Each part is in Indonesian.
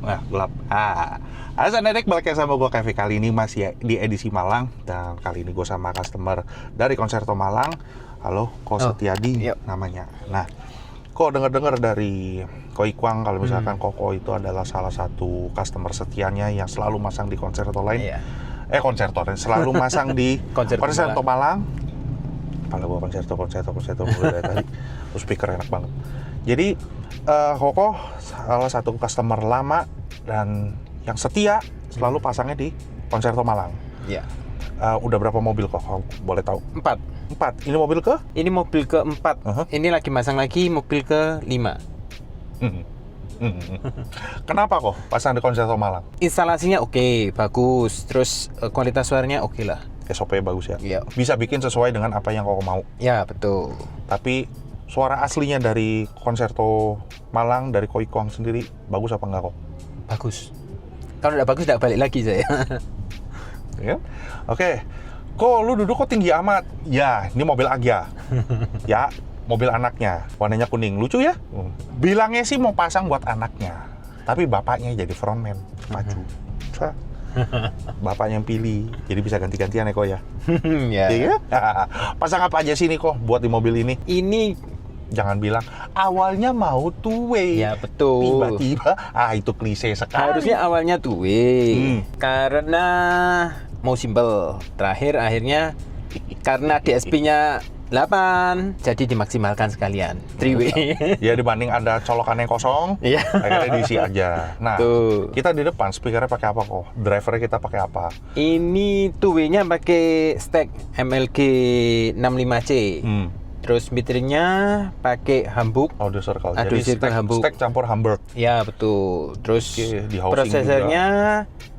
Nah, gelap. Halo Sonedik, balik lagi sama gue Kevin. Kali ini masih di edisi Malang. Dan kali ini gue sama customer dari Concerto Malang. Halo, Ko Setiadi namanya. Nah, Ko denger-dengar dari Ko Ikwang kalau misalkan Koko itu adalah salah satu customer setianya yang selalu masang di Concerto lain. Concerto selalu masang di Concerto Malang. Kalau gue Concerto mulai dari tadi. Terus speaker enak banget. Jadi Koko salah satu customer lama dan yang setia selalu pasangnya di Concerto Malang. Iya. Udah berapa mobil kok? Boleh tahu? 4. Ini mobil ke? Ini mobil ke-4. Ini lagi masang lagi mobil ke-5. Kenapa kok pasang di Concerto Malang? Instalasinya oke, bagus. Terus kualitas suaranya oke lah. SOP bagus ya? Iya. Bisa bikin sesuai dengan apa yang kau mau? Ya, betul. Tapi suara aslinya dari Concerto Malang, dari Ko Ikwang sendiri, bagus apa enggak kok? Bagus. Kalau udah bagus, udah balik lagi saya. Ya? Oke. Kok lu duduk kok tinggi amat? Ya, ini mobil Agya. Ya, mobil anaknya. Warnanya kuning. Lucu ya? Bilangnya sih mau pasang buat anaknya. Tapi bapaknya jadi frontman. Maju. Bapaknya yang pilih. Jadi bisa ganti-gantian ya kok ya? Ya. Iya? Pasang apa aja sih nih kok buat di mobil ini? Ini Jangan bilang awalnya mau two-way. ya betul. Tiba-tiba, itu klise sekali. Harusnya awalnya two-way. Karena mau simple. Akhirnya karena DSP-nya 8, jadi dimaksimalkan sekalian 3-way. Ya dibanding ada colokan yang kosong, Iya. akhirnya diisi aja. Nah, kita di depan speakernya pakai apa kok? Drivernya kita pakai apa? Ini two-way-nya pakai stack MLG 65C. Terus meternya pakai Hamburg. Audio Circle. Jadi stack campur Hamburg. Ya, betul. Terus di prosesornya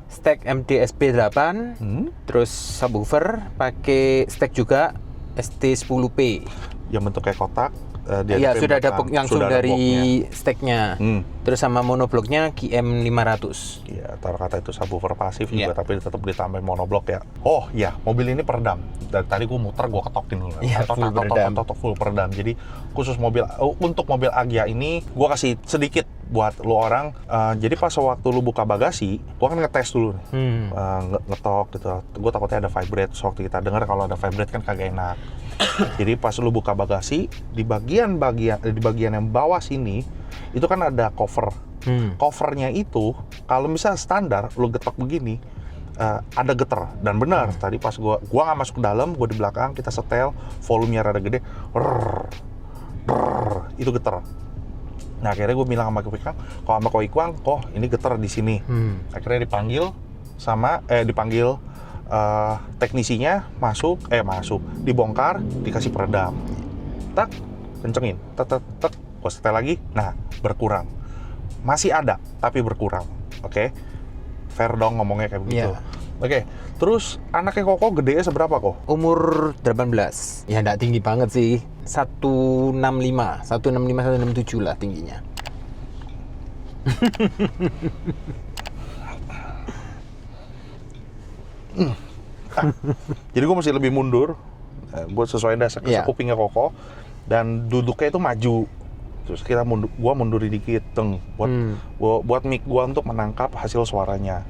stack MDSP 8. Terus subwoofer pakai stack juga ST10P. Yang bentuknya kotak. Iya, sudah ada langsung dari stacknya. Terus sama monobloknya GM500. Iya, taruh kata itu subwoofer pasif juga, tapi tetap ditambahin monoblok ya. Oh iya, mobil ini peredam. Dari tadi gue muter, gue ketokin dulu. Iya, full peredam. Jadi khusus mobil, untuk mobil Agya ini, gue kasih sedikit buat lu orang. Jadi pas waktu lu buka bagasi, gue kan ngetes dulu nih. Ngetok gitu. Gue takutnya ada vibrate. Waktu kita dengar kalau ada vibrate kan kagak enak. Jadi pas lu buka bagasi, di bagian yang bawah sini itu kan ada cover. Covernya itu kalau misalnya standar lu getok begini, ada getar. Dan benar, tadi pas gua nggak masuk ke dalam, gua di belakang, kita setel, volumenya rada gede, itu getar. Nah akhirnya gue bilang sama Ko Ikwang, kok ini getar di sini. Akhirnya dipanggil teknisinya, masuk, dibongkar, dikasih peredam, tak, kencengin, tek, gue setel lagi, nah berkurang, masih ada tapi berkurang, oke? Fair dong ngomongnya kayak begitu. Oke, terus anaknya Koko gedenya seberapa kok? Umur 18, ya nggak tinggi banget sih, 165, 167 lah tingginya. Jadi gue mesti lebih mundur, gue sesuai dasar kupingnya Koko, dan duduknya itu maju. Terus gue mundurin dikit, buat mic gue untuk menangkap hasil suaranya.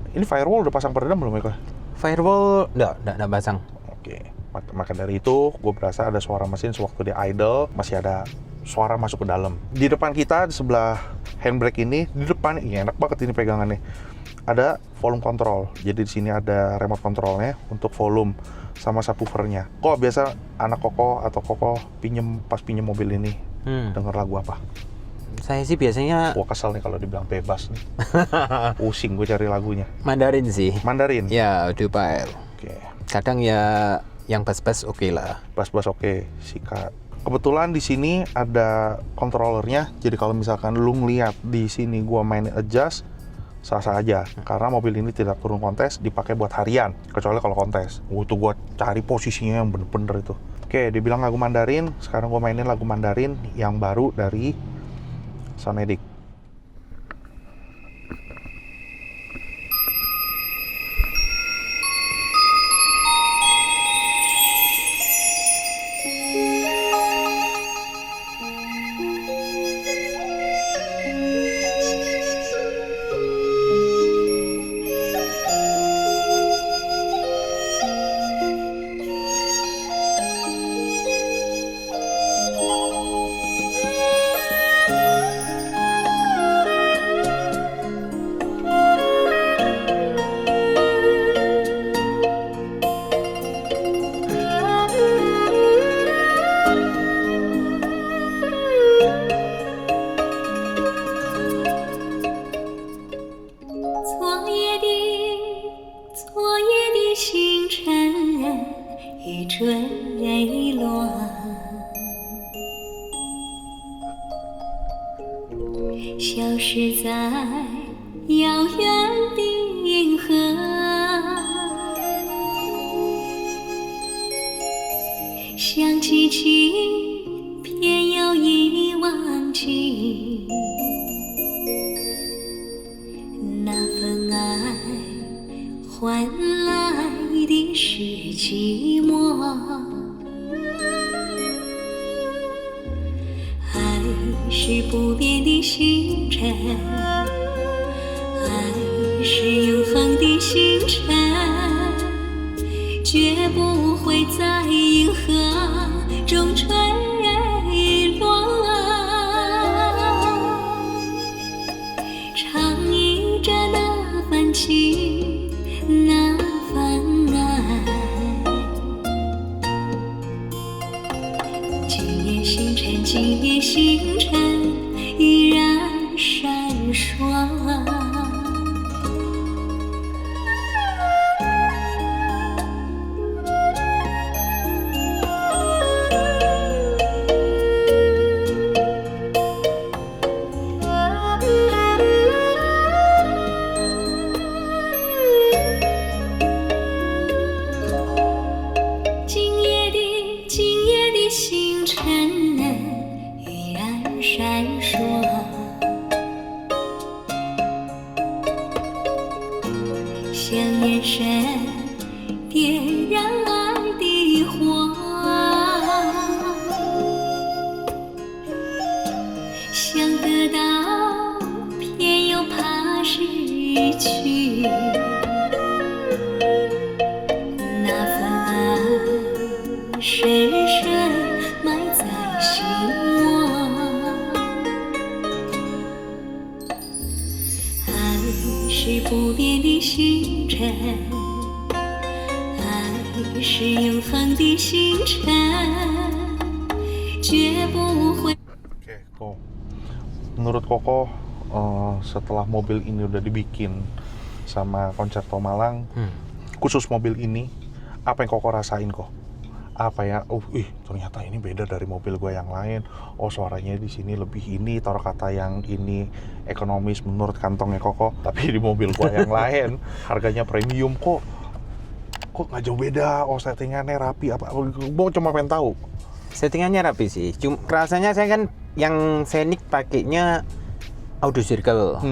Ini firewall udah pasang peredam belum ya? Firewall nggak pasang. Oke, maka dari itu gue berasa ada suara mesin sewaktu dia idle, masih ada suara masuk ke dalam. Di depan kita, di sebelah handbrake ini, di depan ini enak banget ini pegangannya. Ada volume control, jadi di sini ada remote controlnya untuk volume sama subwoofernya. Kok biasa anak Koko atau Koko pas pinjem mobil ini denger lagu apa? Saya sih biasanya... Gua kesel nih kalau dibilang bebas nih. Pusing gue cari lagunya. Mandarin sih. Mandarin? Ya, audiophile. Oke. Kadang ya yang bass-bass oke lah. Bass-bass oke, sikat. Kebetulan di sini ada controllernya, jadi kalau misalkan lu ngeliat di sini gua main adjust, sah-sah aja. Karena mobil ini tidak turun kontes, dipakai buat harian, kecuali kalau kontes. Itu gua cari posisinya yang bener-bener itu. Oke, dibilang lagu Mandarin, sekarang gua mainin lagu Mandarin yang baru dari Sonedik. 是在遥远的银河，想起偏又已忘记，那份爱换来的是寂寞。爱是不变的星辰，爱是永恒的星辰，绝不会在银河中坠落。唱忆着那份情，那份爱。今夜星辰，今夜星辰依然闪烁。今夜的星辰依然闪烁，像眼神点燃爱的火，想得到偏又怕失去，那份爱深深埋在心窝。爱是不变的星辰，爱是永恒的星辰，绝不会。Oke, Ko. Menurut Koko, setelah mobil ini udah dibikin sama Concerto Malang, khusus mobil ini, apa yang Koko rasain kok? Apa ya? Ternyata ini beda dari mobil gue yang lain. Oh, suaranya di sini lebih ini, taruh kata yang ini ekonomis menurut kantongnya Koko. Tapi di mobil gue yang lain, harganya premium kok nggak jauh beda. Oh, settingannya rapi apa? Gue cuma pengen tahu. Settingannya rapi sih. Cuma rasanya saya kan yang Scenic pakainya Audio Circle.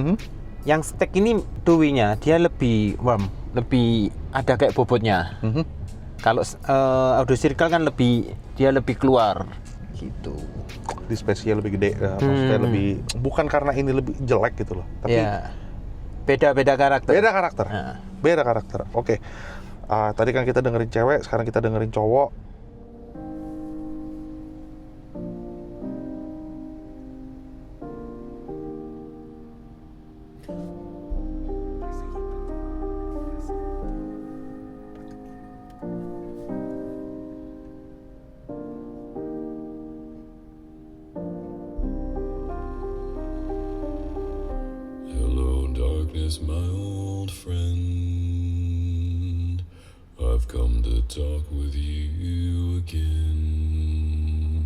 Yang Stack ini tuwinya dia lebih warm, lebih ada kayak bobotnya. Kalau Audio Circle kan dia lebih keluar gitu. Di spesial lebih gede, maksudnya lebih, bukan karena ini lebih jelek gitu loh, tapi ya, beda karakter. Beda karakter. Oke. Tadi kan kita dengerin cewek, sekarang kita dengerin cowok. Darkness, my old friend, I've come to talk with you again,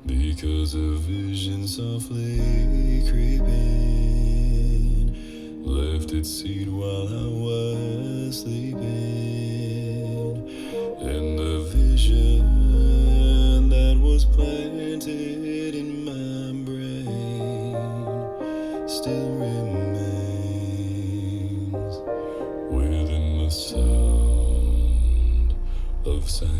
because a vision softly creeping left its seat while I was sleeping, and the vision that was planted in my brain still remains within the sound of silence.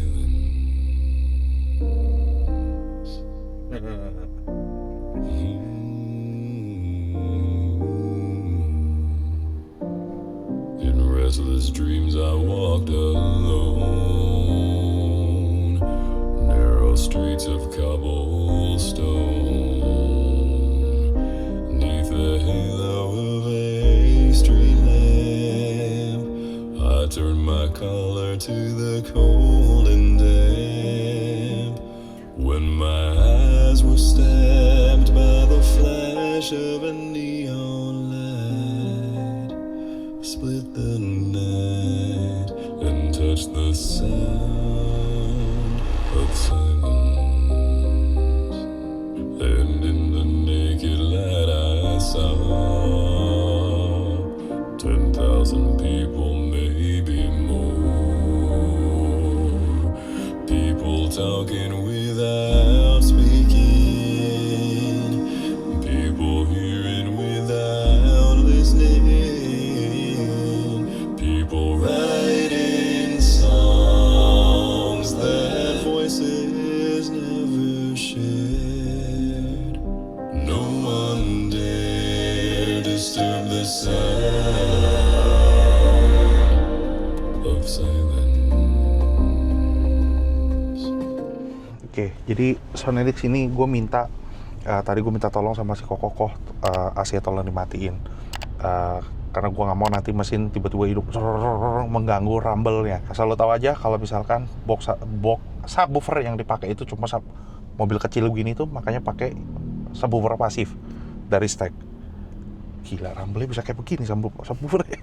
In restless dreams I walked alone, narrow streets of cobblestone, neath the halo of a street lamp, I turned my collar to the cold and damp, when my eyes were stabbed by the flash of a neon light, split the night and touched the sound of silence, and in the naked light I saw the sound of silence. Oke, jadi Sonedix ini gue minta tadi gue minta tolong sama si Kokoh AC tolong dimatiin karena gue nggak mau nanti mesin tiba-tiba hidup mengganggu rumble-nya. Asal lo tahu aja kalau misalkan box subwoofer yang dipakai itu cuma mobil kecil begini tuh, makanya pakai subwoofer pasif dari Stack. Gila, rumble-nya bisa kayak begini subwoofer-nya.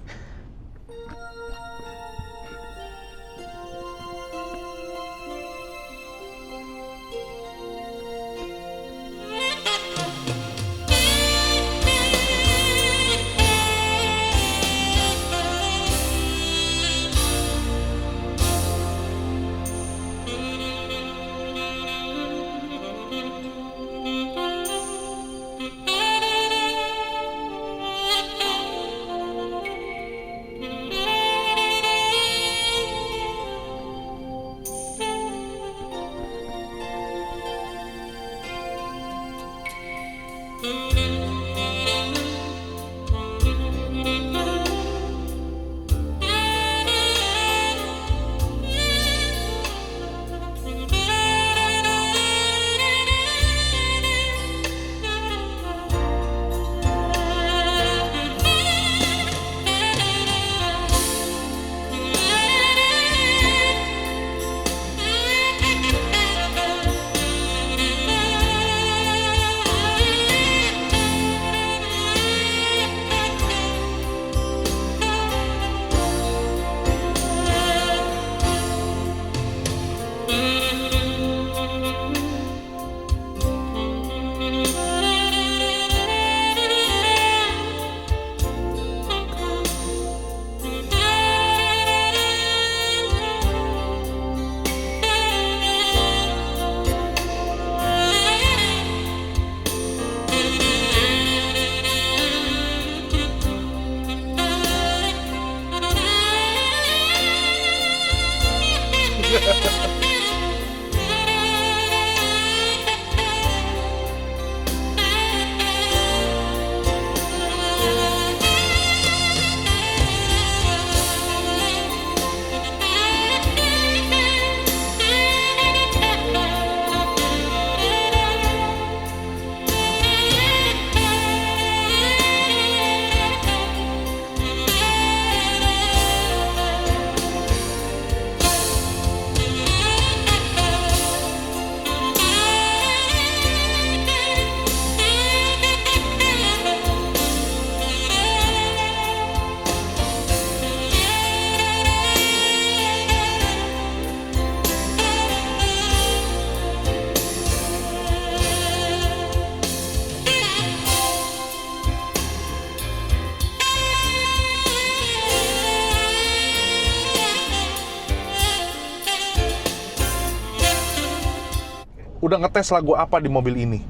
Udah ngetes lagu apa di mobil ini?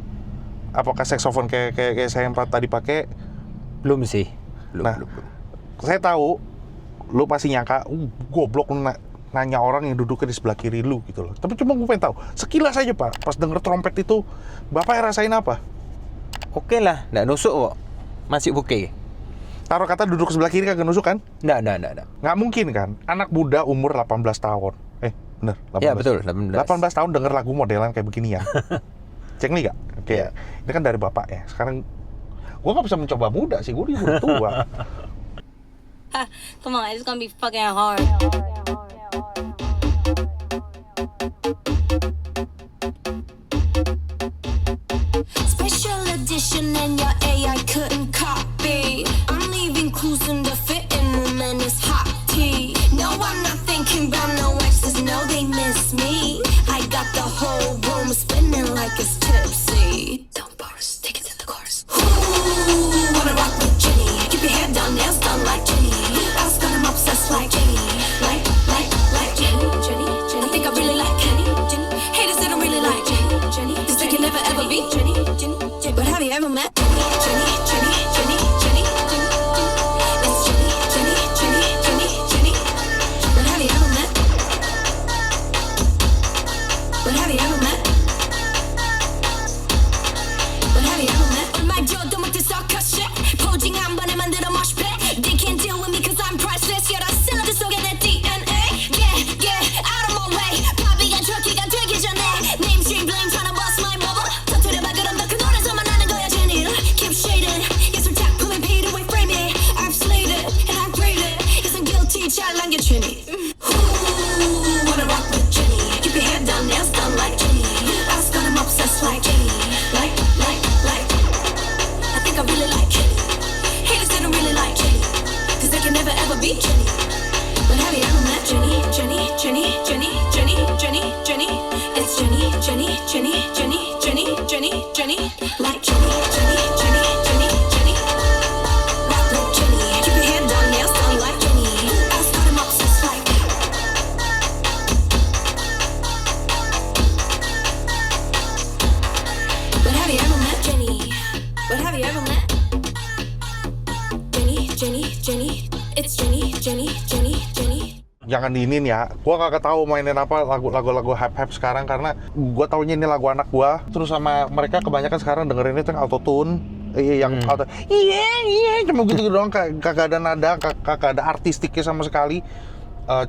Apakah saxophone kayak saya yang tadi pakai? Belum sih. Belum. Saya tahu lu pasti nyangka goblok lu nanya orang yang duduknya di sebelah kiri lu gitu loh. Tapi cuma gue pengen tahu, sekilas aja Pak, pas denger trompet itu Bapak rasain apa? Oke lah, nggak nusuk kok. Masih oke. Taruh kata duduk sebelah kiri kagak nusuk kan? Nggak. Nggak mungkin kan? Anak muda umur 18 tahun. Bener, 18. Ya betul, 18. 18 tahun denger lagu modelan kayak begini ya. Cengli gak? Oke. Iya. Ini kan dari bapaknya. Sekarang gue gak bisa mencoba muda sih, gue udah tua. Come on, it's gonna be fucking hard. Special edition and your AI couldn't copy. I'm leaving clues in the fitting room and it's hot tea. No, I'm not thinking about no exes, no, they miss me. I got the whole room spinning like it's tipsy. Don't bars, take it to the chorus. Ooh, wanna rock with Jenny. Keep your head down, nails done like Jenny. Ask I'm obsessed like Jenny. Like Jenny, Jenny. It's Jenny, Jenny, Jenny, Jenny. Jangan diinin ya, gua kagak tahu mainin apa lagu-lagu hype sekarang karena gua taunya ini lagu anak gua. Terus sama mereka kebanyakan sekarang dengerin itu yang autotune, yang auto, iya, cuma gitu doang, kagak ada nada, kagak ada artistiknya sama sekali.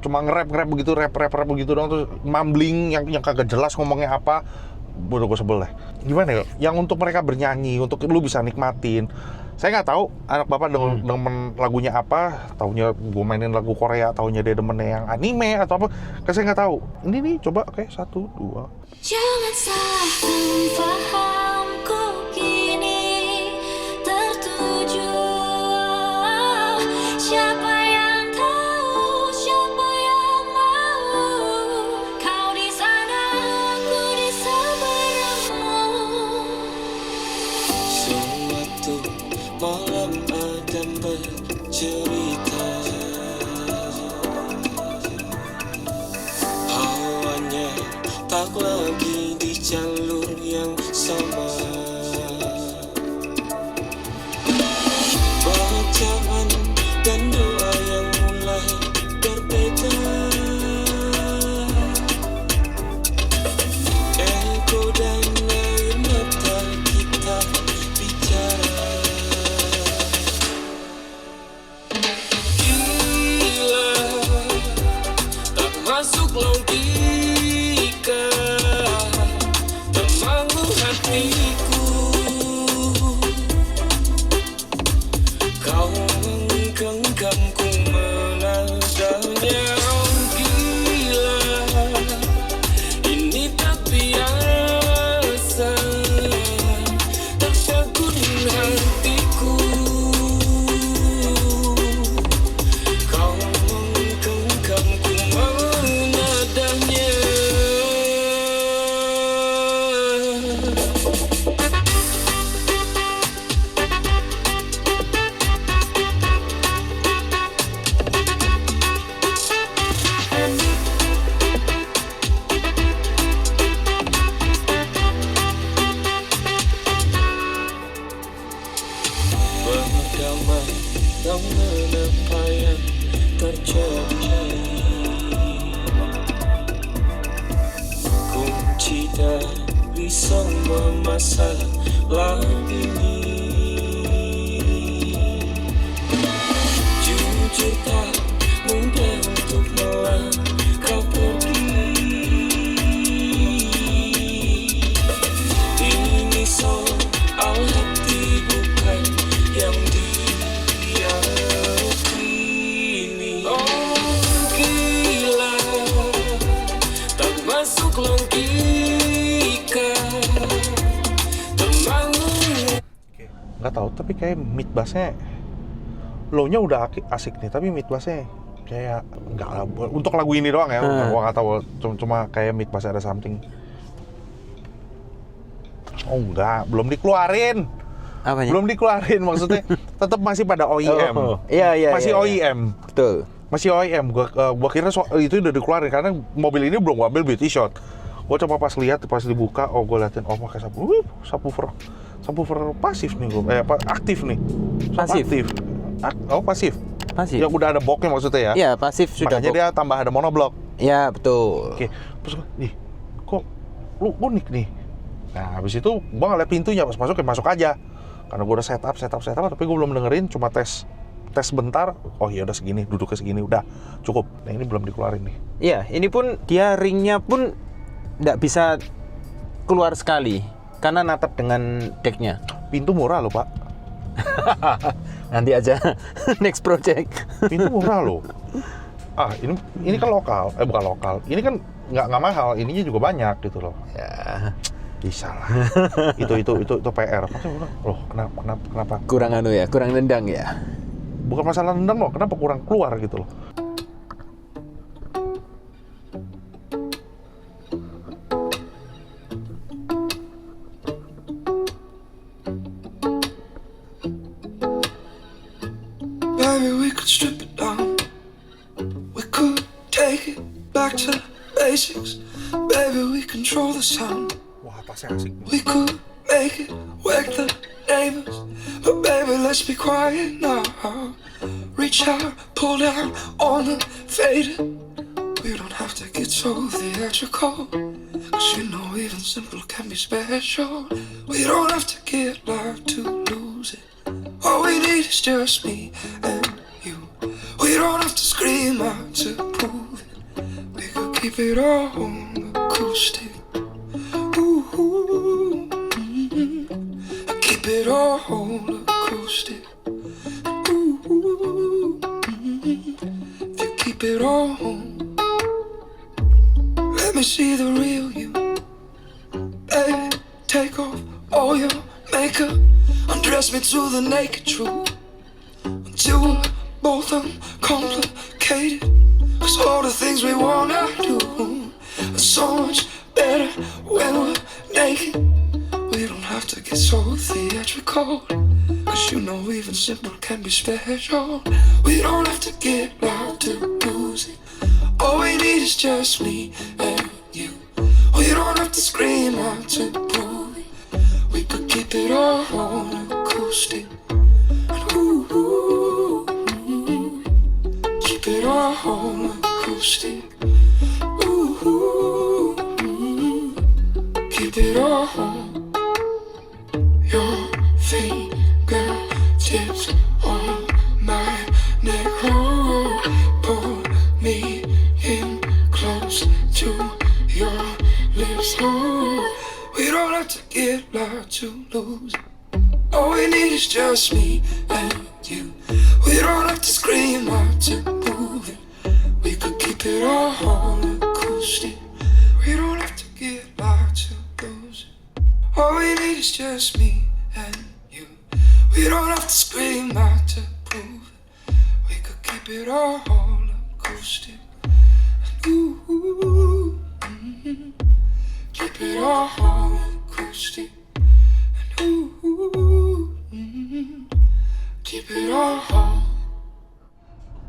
Cuma nge-rap begitu, rap begitu doang, terus mumbling yang kagak jelas ngomongnya apa. Udah gue sebel deh. Gimana ya? Yang untuk mereka bernyanyi, untuk lu bisa nikmatin. Saya nggak tahu anak bapak demen lagunya apa. Taunya gue mainin lagu Korea, taunya dia demennya yang anime atau apa. Kan saya nggak tahu. Ini nih coba kayak 1, 2. Jangan salah pahamku kini tertuju. Siapa yang tahu, siapa yang mau? Kau di sana, aku di seberangmu. Suatu malam Adam bercerita, hawanya tak lagi di jalur yang sama. Bacaan dan doa yang mulai berbeda. Ego dan air mata kita bicara. Gila, tak masuk logika, termangu hatiku. Kau menggenggamku menadanya. Gila, ini tak biasa, tertegun hatiku. Kau menggenggamku menadanya. Berdamai dengan apa yang terjadi. Kunci dari semua masalah ini, jujur tak mudah untuk melangkah pergi. Ini soal hati bukan yang diyakini. Oh gila, tak masuk logika, termangu. Nggak tahu, tapi kayak mid bassnya low-nya udah asik nih, tapi mid bassnya kayak nggak lah, untuk lagu ini doang ya. Gua nggak tahu, cuma kayak mid bassnya ada something. Oh enggak, belum dikeluarin. Apanya? Belum dikeluarin, maksudnya tetap masih pada OEM. Iya. Masih OEM. Betul. Masih OEM. Gua kira itu udah dikeluarin karena mobil ini belum gua ambil beauty shot. Gua coba pas lihat, pas dibuka, gua liatin, pakai subwoofer pasif nih gua. Aktif nih. Pasif. Aktif. Pasif. Pasif. Yang udah ada boxnya maksudnya ya. Iya, pasif sudah. Makanya dia tambah ada monoblok. Ya, betul. Oke. Terus kok lu unik nih. Nah, habis itu gua ngeliat pintunya, pas masuk aja. Karena gua udah setup, tapi gua belum dengerin, cuma tes bentar. Oh iya udah segini, duduknya segini, udah cukup. Nah ini belum dikeluarin nih. Iya, ini pun dia ringnya pun nggak bisa keluar sekali karena natap dengan decknya. Pintu murah loh pak. Nanti aja next project. Pintu murah loh. Ini kan lokal, bukan lokal. Ini kan nggak mahal, ininya juga banyak gitu loh. Ya. Bisa lah. itu PR. Loh, kenapa? Kurang kurang nendang ya. Bukan masalah nendang loh, kenapa kurang keluar gitu loh. Baby, we could strip it down. We could take it back to basics. Baby, we control the sound. Wah, tasnya asik. We could make it wake the neighbors. But baby, let's be quiet now. Reach out, pull down on the fader. We don't have to get so theatrical, 'cause you know even simple can be special. We don't have to get loud to lose it. All we need is just me and you. We don't have to scream out to prove it. We could keep it all acoustic. Ooh, keep it all acoustic. Ooh, if you keep it all, let me see the real you. Baby, take off all your makeup, undress me to the naked truth, until we're both uncomplicated. 'Cause all the things we wanna do are so much better when we're naked. We don't have to get so theatrical, 'cause you know even simple can be special. We don't have to get loud to lose it. All we need is just me and you. We don't have to scream out to prove it. We could keep it all on acoustic. And ooh, keep it all on acoustic. Ooh, keep it all on. Your fingertips on my neck. Oh, pull me in close to your lips. Oh, we don't have to get loud to lose it. All we need is just me and you. We don't have to scream out to prove it. We could keep it all acoustic. We don't have to get loud to lose it. All we need is just me and you. We don't have to scream out to prove it. We could keep it all acoustic. Ooh, keep it all acoustic. Ooh, keep it all.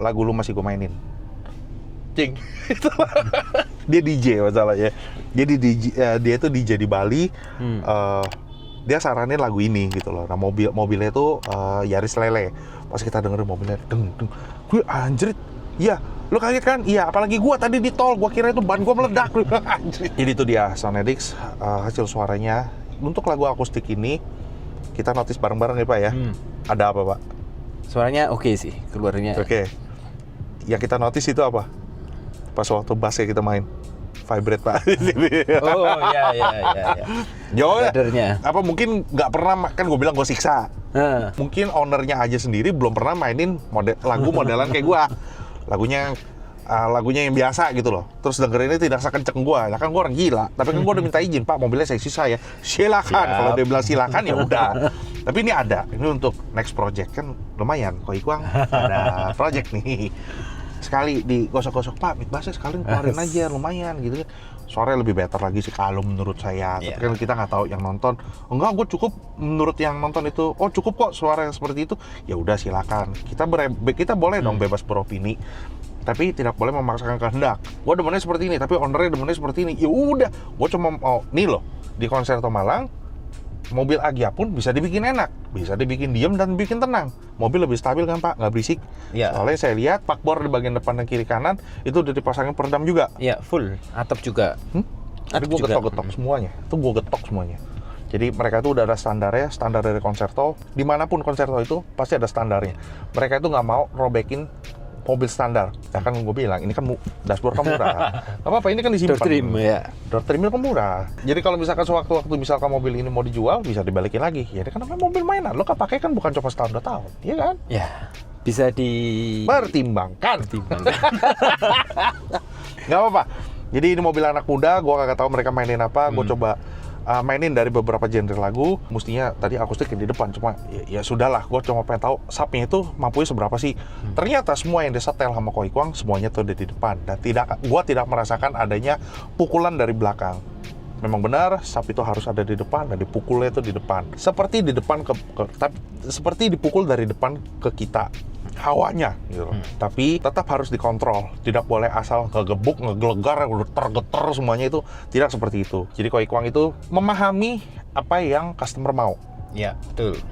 Lagu lu masih gue mainin. Cing. Dia DJ masalahnya. Jadi dia tuh DJ di Bali. Dia saranin lagu ini gitu loh. Nah mobilnya tuh Yaris Lele. Pas kita dengerin mobilnya, deng. Gue anjrit. Iya, lu kaget kan? Iya, apalagi gua tadi di tol, gua kira itu ban gua meledak. Anjrit. Jadi itu dia Soundedix, hasil suaranya. Untuk lagu akustik ini kita notice bareng-bareng ya Pak ya. Ada apa Pak? Suaranya oke sih keluarnya. Oke. Yang kita notice itu apa? Pas waktu bassnya kita main vibrate Pak. Oh iya. Jauhnya. Apa mungkin nggak pernah, kan gue bilang gue siksa. Mungkin ownernya aja sendiri belum pernah mainin lagu modelan kayak gue. Lagunya yang biasa gitu loh. Terus dengerinnya tidak sekenceng gue. Nah kan gue orang gila. Tapi kan gue udah minta izin, Pak mobilnya saya sisa ya. Silakan. Kalau dia bilang silakan ya udah. Tapi ini ada. Ini untuk next project kan lumayan. Koi Kuang ada project nih. Sekali digosok-gosok, Pak mid bassnya sekali keluarin aja lumayan gitu. Suaranya lebih better lagi sih kalau menurut saya. Tapi kan kita nggak tahu yang nonton. Enggak, gue cukup menurut yang nonton itu. Oh cukup kok suara yang seperti itu. Ya udah silakan. Kita boleh dong bebas beropini. Tapi tidak boleh memaksakan kehendak. Gue demennya seperti ini, tapi ownernya demennya seperti ini. Ya udah, gue cuma mau nih loh di Concerto Malang, mobil Agya pun bisa dibikin enak, bisa dibikin diem dan bikin tenang. Mobil lebih stabil kan Pak, nggak berisik. Soalnya saya lihat pakbor di bagian depan dan kiri kanan itu udah dipasangin peredam juga. Iya full, atap juga. Tapi gue getok-getok semuanya, itu gue getok semuanya. Jadi mereka itu udah ada standarnya, standar dari Concerto. Dimanapun Concerto itu pasti ada standarnya. Mereka itu nggak mau robekin mobil standar. Ya kan gue bilang, ini kan dashboard kan murah. Apa-apa, ini kan disimpan. Door trim ya. Door trimnya kan murah. Jadi kalau misalkan sewaktu-waktu misalkan mobil ini mau dijual, bisa dibalikin lagi. Ya kan namanya mobil mainan. Lo pakai kan bukan cuma setahun 2 tahun. Iya kan? Ya. Bisa pertimbangkan. Nggak apa-apa. Jadi ini mobil anak muda, gue kagak tahu mereka mainin apa. Gue coba mainin dari beberapa genre lagu. Mestinya tadi akustik di depan, cuma ya sudahlah, gue cuma pengen tahu subnya itu mampunya seberapa sih. Ternyata semua yang disetel sama Koi Kuang semuanya tuh ada di depan, dan gue tidak merasakan adanya pukulan dari belakang. Memang benar sub itu harus ada di depan dan dipukulnya itu di depan, seperti di depan seperti dipukul dari depan ke kita hawanya gitu. Tapi tetap harus dikontrol, tidak boleh asal ngegebuk, ngegelegar, getar-getar semuanya, itu tidak seperti itu. Jadi Koi Kuang itu memahami apa yang customer mau. Ya, betul.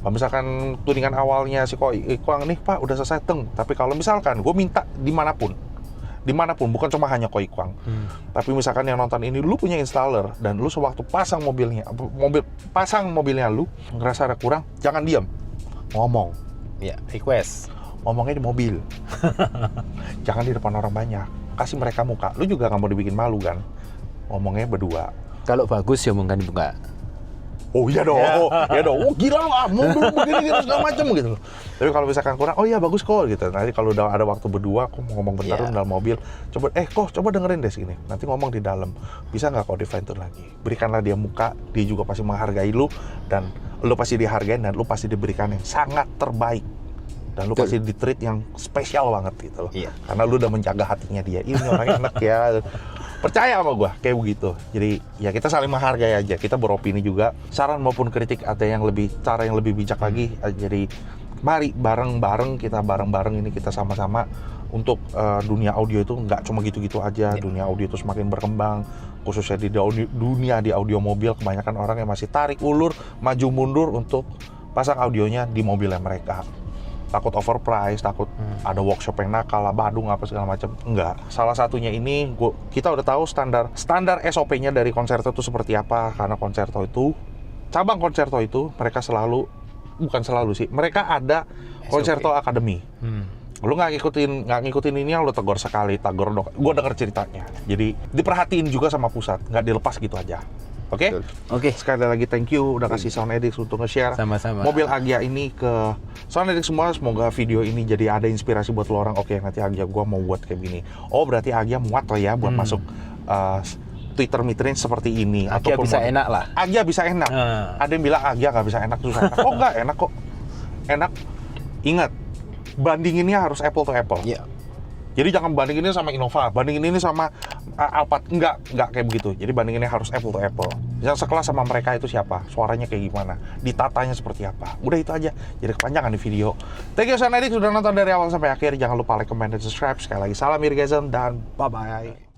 Kalau misalkan tuningan awalnya si Koikwang nih Pak udah selesai tapi kalau misalkan gue minta dimanapun, bukan cuma hanya Koikwang, tapi misalkan yang nonton ini lu punya installer dan lu sewaktu pasang mobilnya lu ngerasa ada kurang, jangan diam, ngomong. Ya, request. Ngomongnya di mobil, jangan di depan orang banyak. Kasih mereka muka, lu juga nggak mau dibikin malu kan? Ngomongnya berdua. Kalau bagus ya mungkin dibuka. Oh iya dong, ya dong. Oh gila lu, mobil begini segala macam gitu. Tapi kalau misalkan kurang, oh iya bagus kok gitu. Nanti kalau udah ada waktu berdua, aku mau ngomong bentar dalam mobil. Coba dengerin deh sini. Nanti ngomong di dalam. Bisa nggak kau define itu lagi? Berikanlah dia muka, dia juga pasti menghargai lu dan lu pasti dihargain dan lu pasti diberikan yang sangat terbaik. Dan lu pasti di-treat yang spesial banget gitu loh. Iya. Karena lu udah menjaga hatinya dia. Ini orangnya enak ya. Percaya sama gue, kayak begitu. Jadi ya kita saling menghargai aja. Kita beropini juga. Saran maupun kritik ada yang cara yang lebih bijak lagi. Jadi mari bareng-bareng ini kita sama-sama untuk dunia audio itu nggak cuma gitu-gitu aja. Dunia audio itu semakin berkembang. Khususnya di dunia audio mobil, kebanyakan orang yang masih tarik ulur, maju mundur untuk pasang audionya di mobilnya mereka. Takut overprice, takut ada workshop yang nakal, badung apa segala macam. Enggak. Salah satunya ini kita udah tahu standar SOP-nya dari Concerto itu seperti apa, karena cabang Concerto itu mereka mereka ada Concerto Academy. Lu nggak ngikutin ini, lu tegur sekali, tegur dong. Gue denger ceritanya. Jadi diperhatiin juga sama pusat, nggak dilepas gitu aja. Oke? Oke. Sekali lagi thank you udah kasih Sound Addicts untuk nge-share Sama-sama. mobil Agya ini ke Sound Addicts semua. Semoga video ini jadi ada inspirasi buat lo orang. Oke, nanti Agya gua mau buat kayak gini. Oh, berarti Agya muat lah ya buat masuk Twitter mitrin seperti ini. Agya bisa enak lah. Agya bisa enak. Ada yang bilang Agya nggak bisa enak, susah enak. Oh nggak, enak kok. Enak. Ingat, bandinginnya harus apple to apple. Iya. Jadi jangan bandingin ini sama Innova, bandingin ini sama Alphard, enggak kayak begitu. Jadi banడింginnya harus apple to apple. Yang sekelas sama mereka itu siapa, suaranya kayak gimana, ditatanya seperti apa. Udah itu aja, jadi kepanjangan di video. Thank you Sound Addicts sudah nonton dari awal sampai akhir. Jangan lupa like, comment, dan subscribe. Sekali lagi salam Irgasm dan bye-bye.